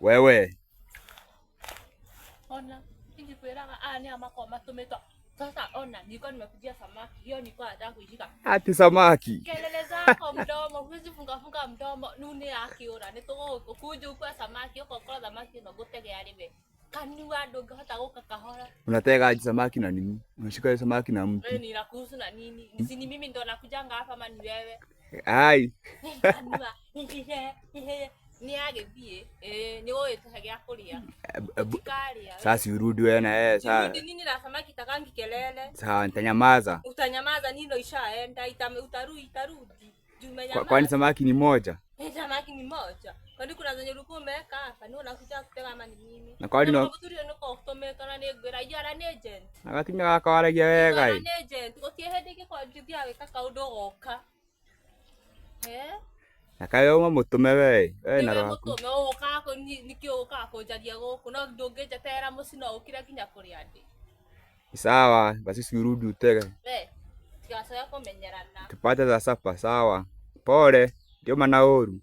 Wewe. Ona, nikikwiraga ni amako matumetwa. Sasa ona, nilikuwa nimekujia samaki. Hiyo nilikuwa nataka kuishika. Ati samaki. Kelele zako mdomo, huwezi funga mdomo. Nuni akiura, nitugo kuja huko samaki, huko kwa samaki na gutegea ribe. Kanua ndogo hata goka kahora. Unatega aje samaki na nini? Unashika samaki na mtu. Wewe ni nakuhusu na nini? Si ni mimi ndo nakujanga hapa ama ni wewe? Ai. Kanua. Ni agithie ni gugitagia kuria utikaria Sasa urudi wewe na yeye sasa. Urudi nini na samaki takangi kelele? Sawa, nitanyamaza. Utanyamaza nini? Ishaenda utarudi. Kwani samaki ni moja? Samaki ni moja. Kwani kuna zenye ulikuwa umeweka hapa ni unakuja kutega ama ni nini? Na kwani no kuturio nuko kutomeka na ni gwira yara ni agent. Na gatinyo gakawaragia wega Ni agent gotie hendiki kwa juthia weka kaundo goka. Na kayo mutume we na roho. Mutume uka ko nikio uka ko jaria goku no ndungijetera mucino ukira kinya kuri andi. Sawa, basi sirudi utege. Tigacoya kumenyerana. Tupate za sapa sawa. Pole, ndio maana oru.